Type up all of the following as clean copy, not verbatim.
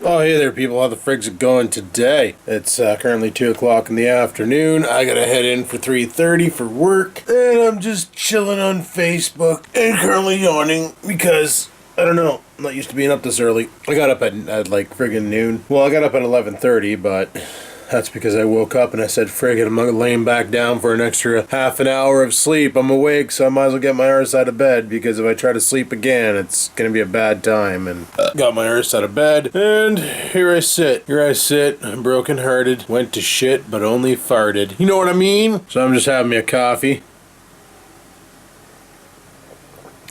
Oh, hey there, people. How the frig's it going today? It's currently 2 o'clock in the afternoon. I gotta head in for 3:30 for work. And I'm just chilling on Facebook and currently yawning because, I don't know, I'm not used to being up this early. I got up at like friggin' noon. Well, I got up at 11:30, but that's because I woke up and I said, friggin', I'm laying back down for an extra half an hour of sleep. I'm awake, so I might as well get my arse out of bed, because if I try to sleep again, it's gonna be a bad time. And got my arse out of bed, and here I sit. I'm broken-hearted. Went to shit, but only farted. You know what I mean? So I'm just having me a coffee.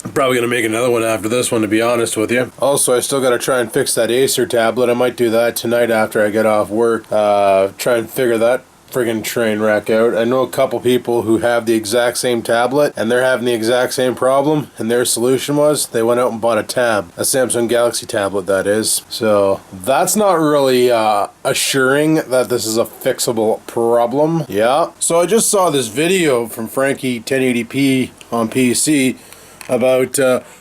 I'm probably going to make another one after this one, to be honest with you. Also, I still got to try and fix that Acer tablet. I might do that tonight after I get off work. Try and figure that friggin' train wreck out. I know a couple people who have the exact same tablet, and they're having the exact same problem, and their solution was they went out and bought a Samsung Galaxy tablet, that is. So that's not really assuring that this is a fixable problem. Yeah. So I just saw this video from Frankie 1080p on PC about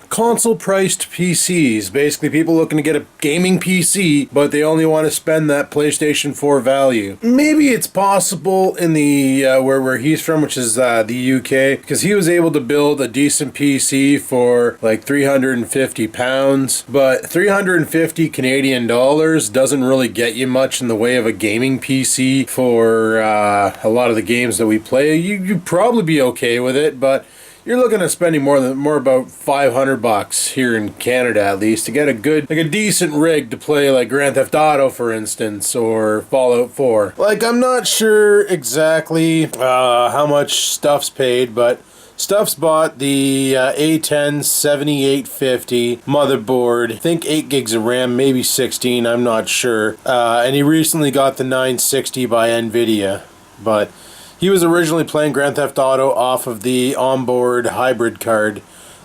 console-priced PCs. Basically, people looking to get a gaming PC, but they only want to spend that PlayStation 4 value. Maybe it's possible in the where he's from, which is the UK, because he was able to build a decent PC for like £350, but 350 Canadian dollars doesn't really get you much in the way of a gaming PC for a lot of the games that we play. You'd probably be okay with it, but you're looking at spending more about $500 here in Canada, at least, to get a good, like a decent rig to play like Grand Theft Auto, for instance, or Fallout 4. Like, I'm not sure exactly how much Stuff's paid, but Stuff's bought the A10 7850 motherboard. I think 8 gigs of RAM, maybe 16, I'm not sure. And he recently got the 960 by NVIDIA, but he was originally playing Grand Theft Auto off of the onboard hybrid card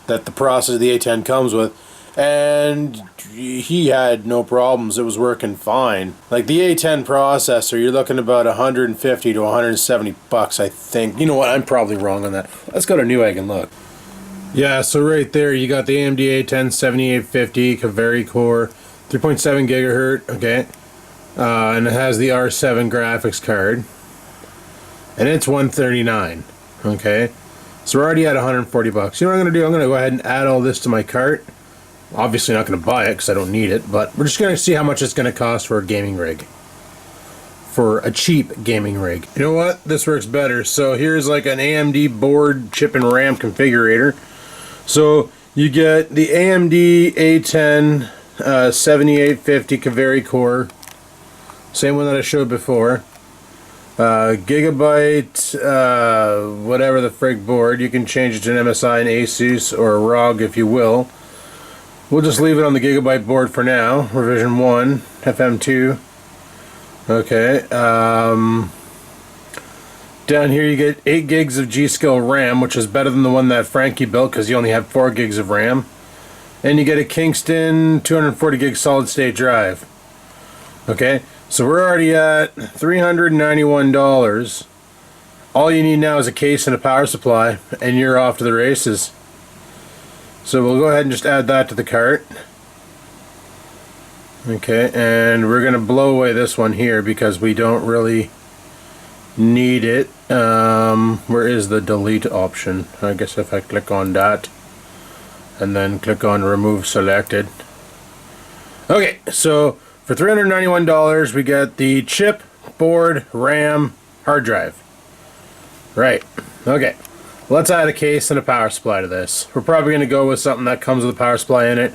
that the processor of the A10 comes with, and he had no problems. It was working fine. Like the A10 processor, you're looking about 150 to 170 bucks, I think. You know what? I'm probably wrong on that. Let's go to Newegg and look. Yeah, so right there you got the AMD A10 7850 Kaveri core, 3.7 gigahertz. Okay, and it has the R7 graphics card. And it's $139, okay? So we're already at 140 bucks. You know what I'm going to do? I'm going to go ahead and add all this to my cart. Obviously not going to buy it because I don't need it, but we're just going to see how much it's going to cost for a gaming rig. For a cheap gaming rig. You know what? This works better. So here's like an AMD board chip and RAM configurator. So you get the AMD A10 7850 Kaveri core. Same one that I showed before. Gigabyte, whatever the frig board. You can change it to an MSI, an Asus, or a ROG if you will. We'll just leave it on the Gigabyte board for now. Revision 1, FM2. Okay. Down here you get 8 gigs of G-Skill RAM, which is better than the one that Frankie built because you only have 4 gigs of RAM. And you get a Kingston 240 gig solid state drive. Okay. So we're already at $391. All you need now is a case and a power supply, and you're off to the races. So we'll go ahead and just add that to the cart. Okay, and we're going to blow away this one here because we don't really need it. Where is the delete option? I guess if I click on that and then click on remove selected. Okay, so for $391, we get the chip, board, RAM, hard drive. Right. Okay. Let's add a case and a power supply to this. We're probably going to go with something that comes with a power supply in it.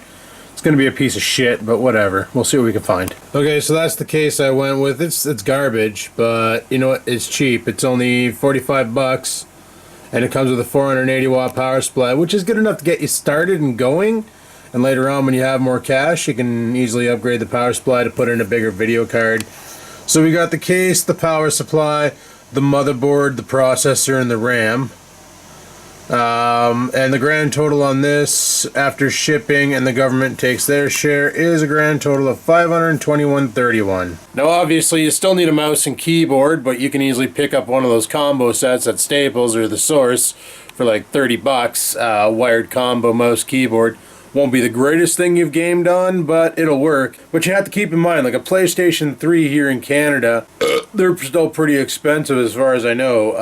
It's going to be a piece of shit, but whatever. We'll see what we can find. Okay, so that's the case I went with. It's garbage, but you know what? It's cheap. It's only 45 bucks, and it comes with a 480 watt power supply, which is good enough to get you started and going. And later on, when you have more cash, you can easily upgrade the power supply to put in a bigger video card. So we got the case, the power supply, the motherboard, the processor, and the RAM. And the grand total on this, after shipping and the government takes their share, is a grand total of $521.31. Now obviously you still need a mouse and keyboard, but you can easily pick up one of those combo sets at Staples or The Source for like 30 bucks, wired combo mouse keyboard. Won't be the greatest thing you've gamed on, but it'll work. But you have to keep in mind, like a PlayStation 3 here in Canada, they're still pretty expensive as far as I know.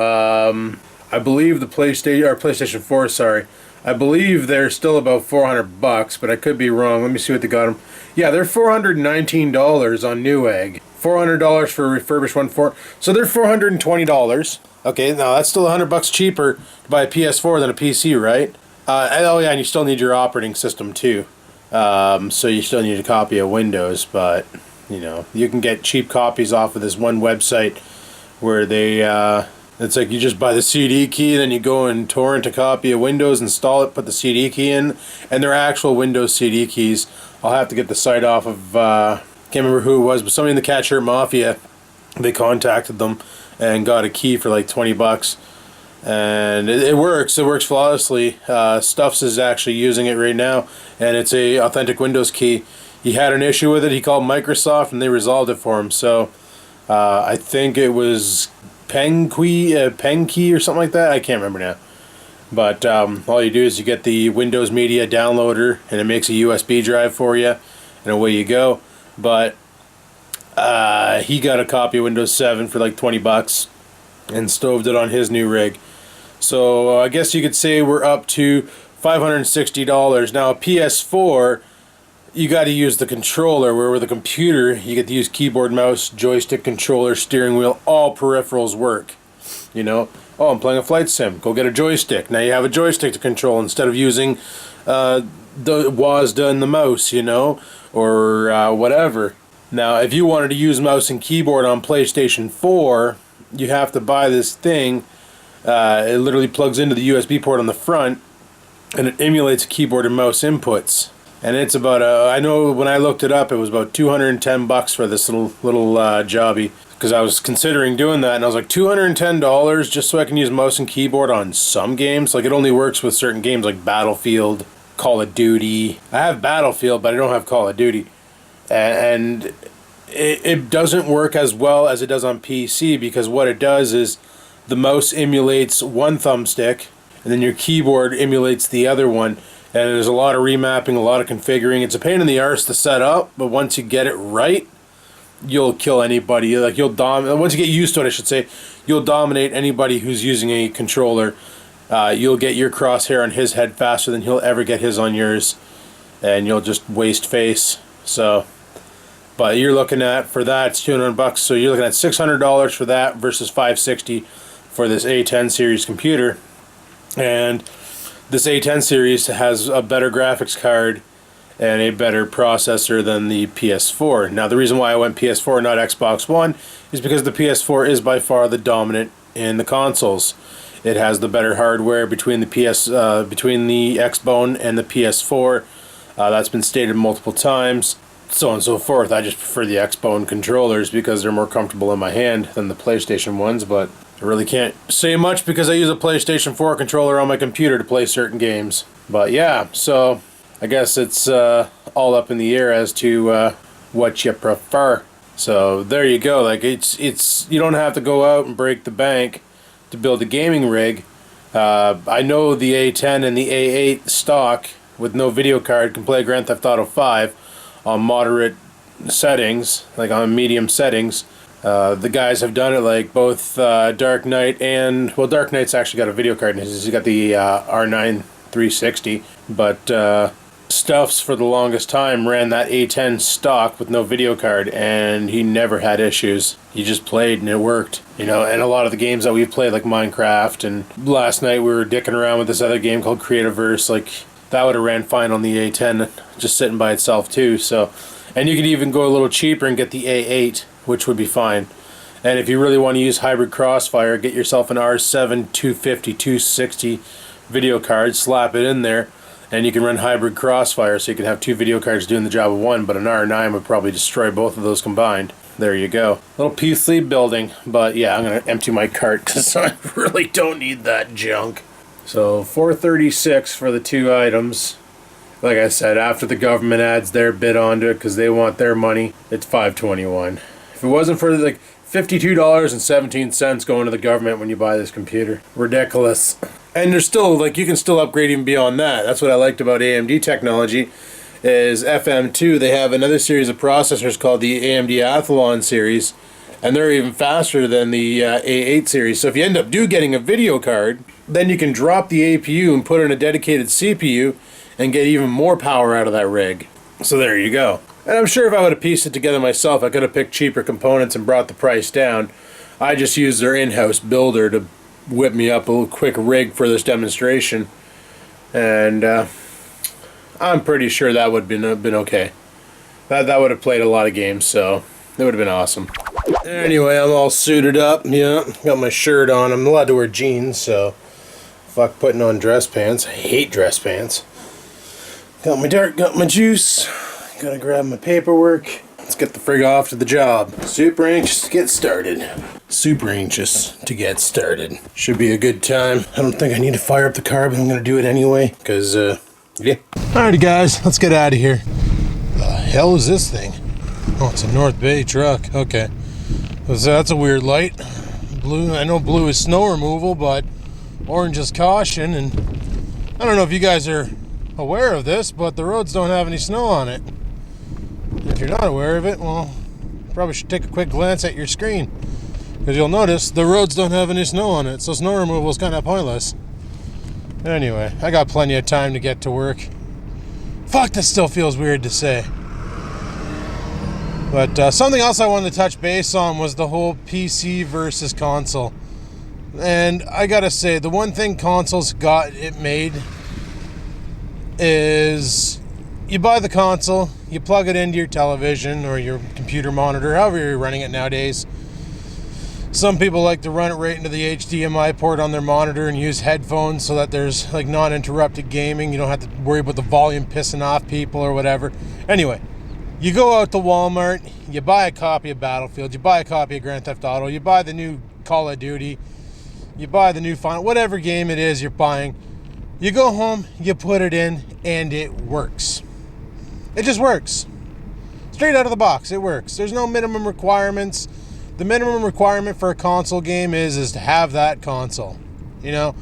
I believe the PlayStation 4, sorry. I believe they're still about $400, but I could be wrong. Let me see what they got them. Yeah, they're $419 on Newegg. $400 for a refurbished one. So they're $420. Okay, now that's still $100 cheaper to buy a PS4 than a PC, right? Oh yeah, and you still need your operating system too. So you still need a copy of Windows, but you know, you can get cheap copies off of this one website where they it's like you just buy the CD key, then you go and torrent a copy of Windows, install it, put the CD key in, and they're actual Windows CD keys. I'll have to get the site off of, can't remember who it was, but somebody in the Cat Shirt Mafia, they contacted them and got a key for like $20. And it works flawlessly. Stuffs is actually using it right now, and it's a authentic Windows key. He had an issue with it, he called Microsoft and they resolved it for him. So I think it was Pengkey or something like that. I can't remember now. But all you do is you get the Windows Media downloader, and it makes a USB drive for you, and away you go. But he got a copy of Windows 7 for like $20 and stoved it on his new rig. So I guess you could say we're up to $560. Now a PS4, you got to use the controller, where with a computer you get to use keyboard, mouse, joystick, controller, steering wheel, all peripherals work. You know, oh, I'm playing a flight sim, go get a joystick. Now you have a joystick to control instead of using the WASD and the mouse, you know, or whatever. Now if you wanted to use mouse and keyboard on PlayStation 4, you have to buy this thing. It literally plugs into the USB port on the front, and it emulates keyboard and mouse inputs. And it's about I know when I looked it up, it was about $210 for this little jobby, because I was considering doing that, and I was like, $210 just so I can use mouse and keyboard on some games. Like, it only works with certain games like Battlefield, Call of Duty. I have Battlefield, but I don't have Call of Duty, and it doesn't work as well as it does on PC, because what it does is the mouse emulates one thumbstick, and then your keyboard emulates the other one. And there's a lot of remapping, a lot of configuring. It's a pain in the arse to set up, but once you get it right, you'll kill anybody. Like, once you get used to it, I should say, you'll dominate anybody who's using a controller. You'll get your crosshair on his head faster than he'll ever get his on yours, and you'll just waste face. So, but you're looking at, for that, it's $200. So you're looking at $600 for that versus $560 for this A10 series computer. And this A10 series has a better graphics card and a better processor than the PS4. Now, the reason why I went PS4 not Xbox One is because the PS4 is by far the dominant in the consoles. It has the better hardware between the Xbone and the PS4. That's been stated multiple times, so on and so forth. I just prefer the Xbone controllers because they're more comfortable in my hand than the PlayStation ones, but I really can't say much because I use a PlayStation 4 controller on my computer to play certain games. But yeah, so I guess it's all up in the air as to what you prefer. So there you go. Like, it's you don't have to go out and break the bank to build a gaming rig. I know the A10 and the A8 stock with no video card can play Grand Theft Auto 5 on moderate settings, like on medium settings. The guys have done it, like both Dark Knight and, well, Dark Knight's actually got a video card in his. He's got the R9 360, but Stuffs for the longest time ran that A10 stock with no video card, and he never had issues. He just played and it worked, you know. And a lot of the games that we've played, like Minecraft, and last night we were dicking around with this other game called Creativerse, like that would have ran fine on the A10 just sitting by itself too. So, and you could even go a little cheaper and get the A8, which would be fine. And if you really want to use hybrid crossfire, get yourself an R7 250 260 video card, slap it in there, and you can run hybrid crossfire, so you can have two video cards doing the job of one, but an R9 would probably destroy both of those combined. There you go. Little PC building, but yeah, I'm going to empty my cart because I really don't need that junk. So $436 for the two items. Like I said, after the government adds their bid onto it because they want their money, it's $521. If it wasn't for like $52.17 going to the government when you buy this computer. Ridiculous. And there's still, like, you can still upgrade even beyond that. That's what I liked about AMD technology, is FM2, they have another series of processors called the AMD Athlon series, and they're even faster than the A8 series. So if you end up getting a video card, then you can drop the APU and put in a dedicated CPU and get even more power out of that rig. So there you go. And I'm sure if I would have pieced it together myself, I could have picked cheaper components and brought the price down. I just used their in-house builder to whip me up a little quick rig for this demonstration. And I'm pretty sure that would have been okay. That would have played a lot of games, so that would have been awesome. Anyway, I'm all suited up, yeah. Got my shirt on. I'm allowed to wear jeans, so fuck putting on dress pants. I hate dress pants. Got my dart, got my juice. Gotta grab my paperwork. Let's get the frig off to the job. Super anxious to get started. Super anxious to get started. Should be a good time. I don't think I need to fire up the car, but I'm gonna do it anyway, because, yeah. Alrighty guys, let's get out of here. The hell is this thing? Oh, it's a North Bay truck. Okay. So that's a weird light. Blue, I know blue is snow removal, but orange is caution, and I don't know if you guys are aware of this, but the roads don't have any snow on it. If you're not aware of it, well, you probably should take a quick glance at your screen, because you'll notice the roads don't have any snow on it, so snow removal is kind of pointless. Anyway, I got plenty of time to get to work. Fuck, that still feels weird to say. But something else I wanted to touch base on was the whole PC versus console. And I gotta say, the one thing consoles got it made is you buy the console, you plug it into your television or your computer monitor, however you're running it nowadays. Some people like to run it right into the HDMI port on their monitor and use headphones so that there's like non-interrupted gaming. You don't have to worry about the volume pissing off people or whatever. Anyway, you go out to Walmart, you buy a copy of Battlefield, you buy a copy of Grand Theft Auto, you buy the new Call of Duty, you buy the new Final, whatever game it is you're buying. You go home, you put it in, and it works. It just works. Straight out of the box, it works. There's no minimum requirements. The minimum requirement for a console game is to have that console. You know,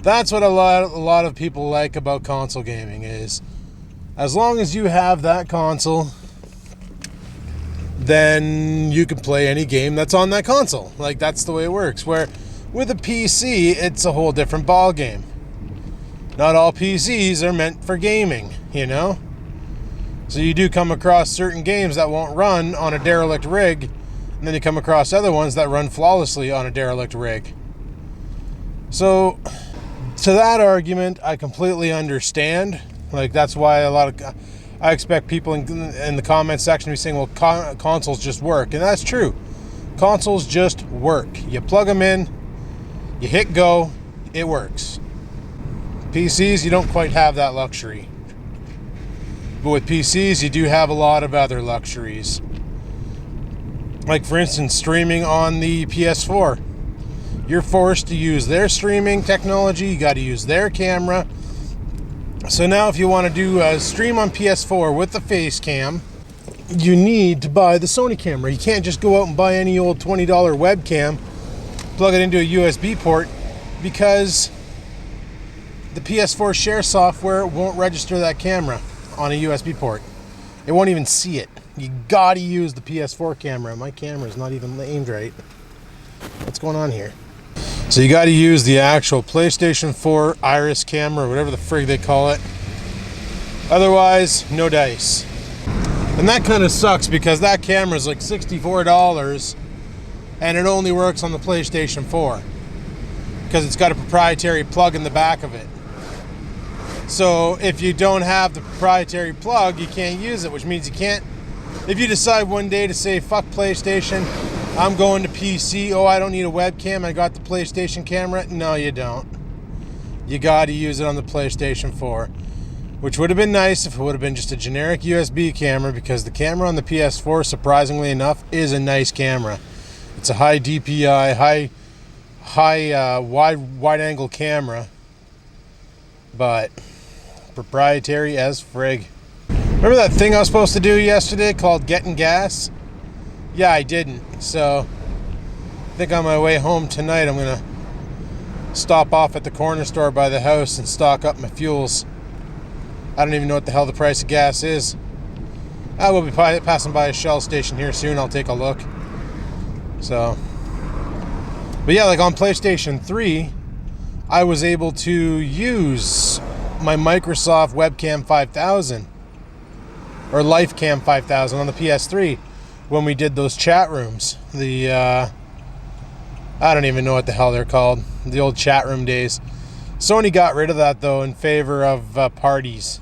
that's what a lot of people like about console gaming is, as long as you have that console, then you can play any game that's on that console. Like, that's the way it works. Where with a PC, it's a whole different ball game. Not all PCs are meant for gaming, you know? So you do come across certain games that won't run on a derelict rig, and then you come across other ones that run flawlessly on a derelict rig. So, to that argument, I completely understand. Like, that's why I expect people in the comment section to be saying, well, consoles just work. And that's true. Consoles just work. You plug them in, you hit go, it works. PCs, you don't quite have that luxury. But with PCs, you do have a lot of other luxuries. Like, for instance, streaming on the PS4. You're forced to use their streaming technology. You got to use their camera. So now if you want to do a stream on PS4 with the face cam, you need to buy the Sony camera. You can't just go out and buy any old $20 webcam, plug it into a USB port, because the PS4 share software won't register that camera on a USB port. It won't even see it. You gotta use the PS4 camera. My camera's not even aimed right. What's going on here? So you gotta use the actual PlayStation 4 Iris camera, or whatever the frig they call it. Otherwise, no dice. And that kind of sucks, because that camera's like $64 and it only works on the PlayStation 4 because it's got a proprietary plug in the back of it. So if you don't have the proprietary plug, you can't use it, which means you can't, if you decide one day to say, fuck PlayStation, I'm going to PC, oh, I don't need a webcam, I got the PlayStation camera. No, you don't. You got to use it on the PlayStation 4, which would have been nice if it would have been just a generic USB camera, because the camera on the PS4, surprisingly enough, is a nice camera. It's a high DPI, wide angle camera, but proprietary as frig. Remember that thing I was supposed to do yesterday called getting gas? Yeah, I didn't. So I think on my way home tonight I'm gonna stop off at the corner store by the house and stock up my fuels. I don't even know what the hell the price of gas is. I will be passing by a Shell station here soon. I'll take a look. So, but yeah, like on PlayStation 3, I was able to use my Microsoft Webcam 5000 or LifeCam 5000 on the PS3 when we did those chat rooms. The I don't even know what the hell they're called. The old chat room days. Sony got rid of that though in favor of parties.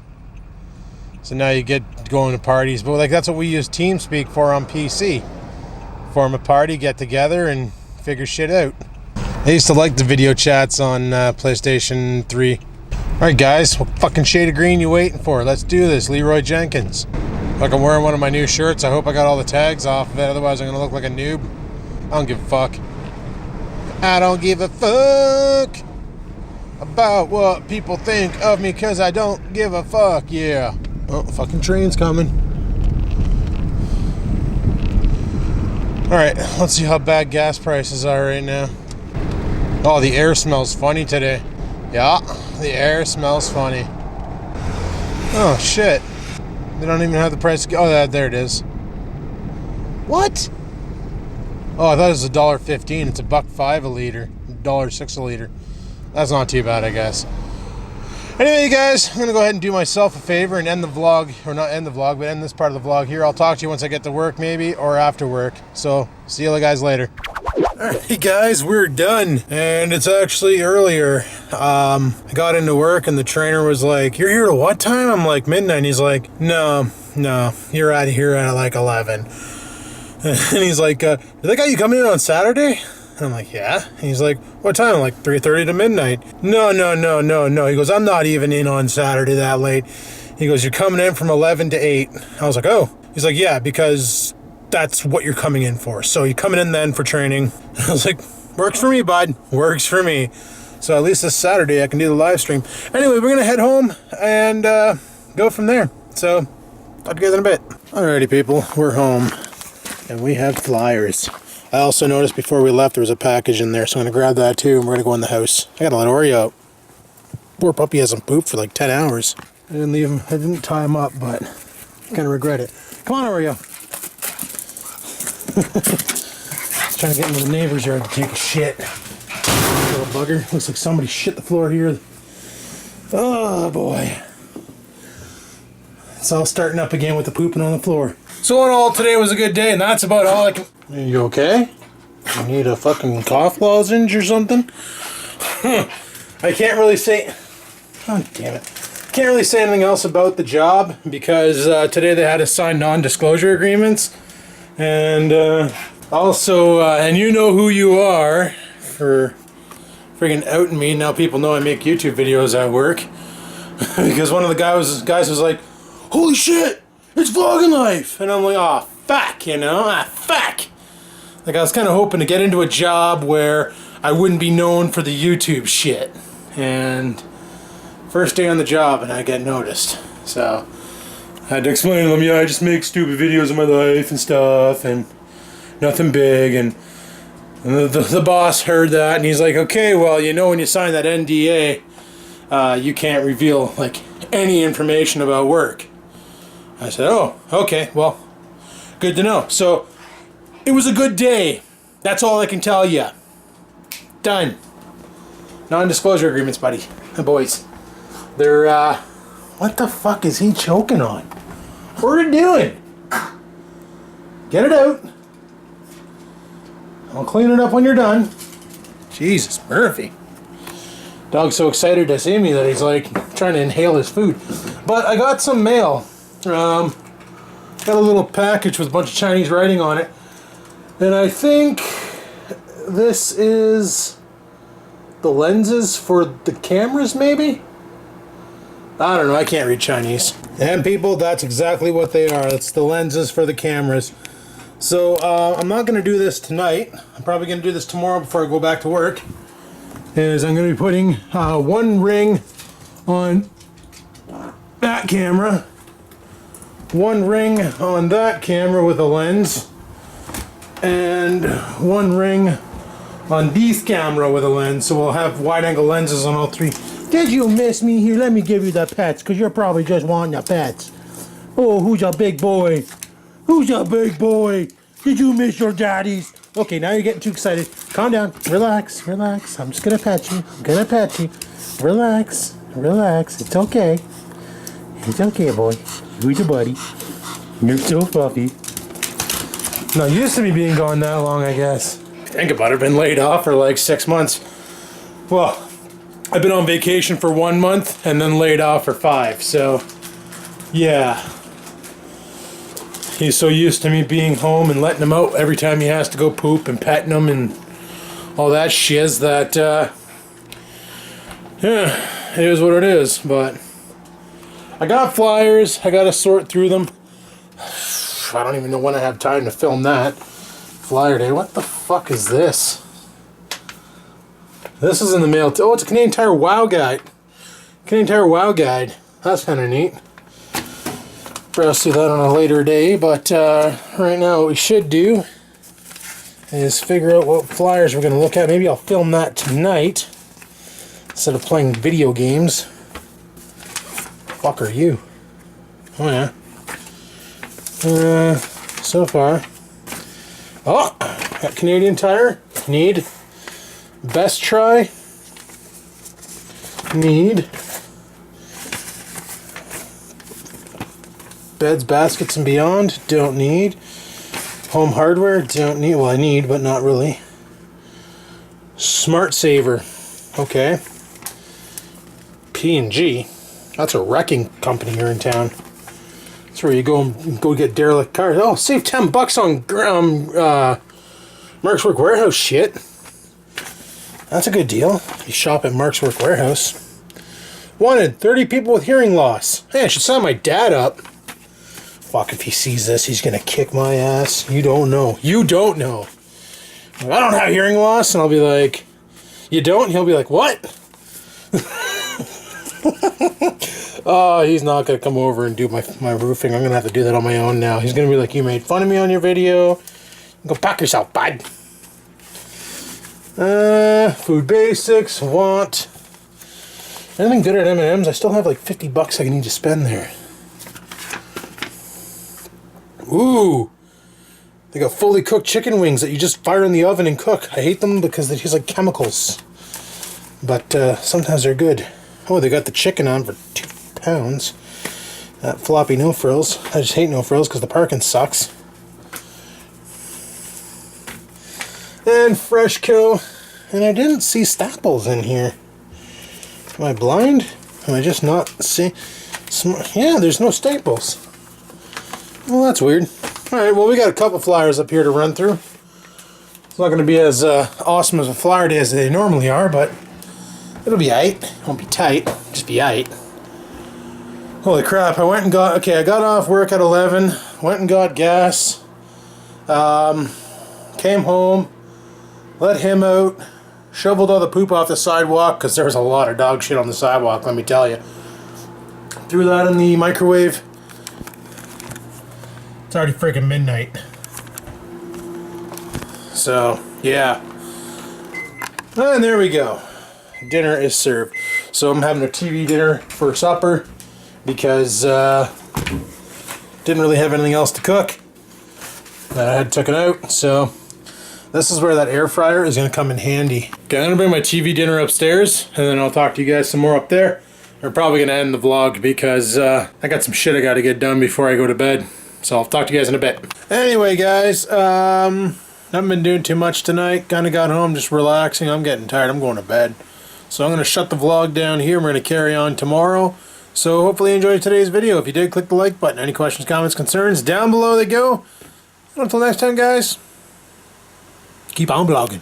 So now you get going to parties, but like that's what we use TeamSpeak for on PC. Form a party, get together, and figure shit out. I used to like the video chats on PlayStation 3. Alright guys, what fucking shade of green you waiting for? Let's do this, Leroy Jenkins. Like I'm wearing one of my new shirts. I hope I got all the tags off of it, otherwise I'm gonna look like a noob. I don't give a fuck. I don't give a fuck about what people think of me, cause I don't give a fuck, yeah. Oh, fucking train's coming. Alright, let's see how bad gas prices are right now. Oh, the air smells funny today. Yeah, the air smells funny. Oh, shit. They don't even have the price. Oh, there it is. What? Oh, I thought it was $1.15. It's $1.05 a liter. $1.06 a liter. That's not too bad, I guess. Anyway, guys, I'm going to go ahead and do myself a favor and end the vlog. Or not end the vlog, but end this part of the vlog here. I'll talk to you once I get to work, maybe, or after work. So, see you guys later. Alright guys, we're done, and it's actually earlier. I got into work and the trainer was like, "You're here at what time?" I'm like, "Midnight." And he's like, no, you're out of here at like 11. And he's like, "Did that guy you come in on Saturday?" And I'm like, "Yeah." And he's like, "What time?" I'm like, 3:30 to midnight. No. He goes, "I'm not even in on Saturday that late." He goes, "You're coming in from 11 to 8. I was like, "Oh." He's like, "Yeah, because that's what you're coming in for. So you're coming in then for training." I was like, "Works for me, bud. Works for me." So at least this Saturday I can do the live stream. Anyway, we're going to head home and go from there. So, talk to you guys in a bit. Alrighty, people. We're home. And we have flyers. I also noticed before we left there was a package in there. So I'm going to grab that too and we're going to go in the house. I got to let Oreo out. Poor puppy hasn't pooped for like 10 hours. I didn't leave him. I didn't tie him up, but I kind of regret it. Come on, Oreo. Trying to get into the neighbor's yard to take a shit. Little bugger. Looks like somebody shit the floor here. Oh boy. It's all starting up again with the pooping on the floor. So in all, today was a good day, and that's about all I can... Are you okay? You need a fucking cough lozenge or something? I can't really say... Oh, damn it. Can't really say anything else about the job, because today they had to sign non-disclosure agreements. And also, and you know who you are for freaking outing me. Now people know I make YouTube videos at work. Because one of the guys was like, "Holy shit, it's vlogging life." And I'm like, "Oh, fuck, you know, fuck." Like I was kind of hoping to get into a job where I wouldn't be known for the YouTube shit. And first day on the job and I get noticed. So I had to explain to them, "Yeah, I just make stupid videos of my life and stuff and nothing big." And the boss heard that and he's like, "Okay, well, you know when you sign that NDA, you can't reveal like any information about work." I said, "Oh, okay, well, good to know." So it was a good day. That's all I can tell you. Done. Non-disclosure agreements, buddy. The boys. They're, what the fuck is he choking on? What are you doing? Get it out. I'll clean it up when you're done. Jesus, Murphy. Dog's so excited to see me that he's like trying to inhale his food. But I got some mail. Got a little package with a bunch of Chinese writing on it. And I think this is the lenses for the cameras, maybe? I don't know, I can't read Chinese. And people, that's exactly what they are. It's the lenses for the cameras. So, I'm not going to do this tonight. I'm probably going to do this tomorrow before I go back to work. Is I'm going to be putting one ring on that camera. One ring on that camera with a lens. And one ring on this camera with a lens, so we'll have wide-angle lenses on all three. Did you miss me? Here, let me give you the pets, because you're probably just wanting the pets. Oh, who's a big boy? Who's a big boy? Did you miss your daddies? Okay, now you're getting too excited. Calm down. Relax, relax. I'm just gonna pet you. I'm gonna pet you. Relax, relax. It's okay. It's okay, boy. Who's your buddy? You're so fluffy. Not used to me being gone that long, I guess. Think about it. I've been laid off for like 6 months. Well, I've been on vacation for 1 month and then laid off for 5. So, yeah. He's so used to me being home and letting him out every time he has to go poop and petting him and all that shiz that, yeah, it is what it is. But I got flyers. I got to sort through them. I don't even know when I have time to film that. Flyer day. What the fuck is this? This is in the mail. Oh, it's a Canadian Tire Wow Guide. Canadian Tire Wow Guide. That's kind of neat. Perhaps do that on a later day, but right now what we should do is figure out what flyers we're going to look at. Maybe I'll film that tonight instead of playing video games. Fuck are you? Oh yeah. So far. Oh, got Canadian Tire. Need. Best Try. Need. Beds, Baskets, and Beyond. Don't need. Home Hardware. Don't need. Well, I need, but not really. Smart Saver. Okay. P&G. That's a wrecking company here in town. That's where you go get derelict cars. Oh, save $10 on Mark's Work Warehouse shit. That's a good deal. You shop at Mark's Work Warehouse. Wanted 30 people with hearing loss. Hey, I should sign my dad up. Fuck, if he sees this, he's gonna kick my ass. You don't know. You don't know. I don't have hearing loss, and I'll be like, you don't? And he'll be like, what? Oh, he's not going to come over and do my roofing. I'm going to have to do that on my own now. He's going to be like, you made fun of me on your video. Go pack yourself, bud. Food basics, want. Anything good at M&M's? I still have like $50 I need to spend there. Ooh. They got fully cooked chicken wings that you just fire in the oven and cook. I hate them because they taste like chemicals. But sometimes they're good. Oh, they got the chicken on for £2. That floppy no frills. I just hate no frills because the parking sucks. And Freshco. And I didn't see Staples in here. Am I blind? Am I just not seeing? Yeah, there's no Staples. Well, that's weird. Alright, well, we got a couple flyers up here to run through. It's not going to be as awesome as a flyer day as they normally are, but it'll be aight. Won't be tight. Just be aight. Holy crap, I went and got... Okay, I got off work at 11. Went and got gas. Came home. Let him out. Shoveled all the poop off the sidewalk, because there was a lot of dog shit on the sidewalk, let me tell you. Threw that in the microwave. It's already freaking midnight. So, yeah. And there we go. Dinner is served. So I'm having a TV dinner for supper because didn't really have anything else to cook. I had taken out, so this is where that air fryer is going to come in handy. Okay, I'm going to bring my TV dinner upstairs and then I'll talk to you guys some more up there. We're probably going to end the vlog because I got some shit I got to get done before I go to bed. So I'll talk to you guys in a bit. Anyway, guys, haven't been doing too much tonight. Kind of got home just relaxing. I'm getting tired. I'm going to bed. So I'm going to shut the vlog down here. We're going to carry on tomorrow. So hopefully you enjoyed today's video. If you did, click the like button. Any questions, comments, concerns, down below they go. Until next time, guys, keep on vlogging.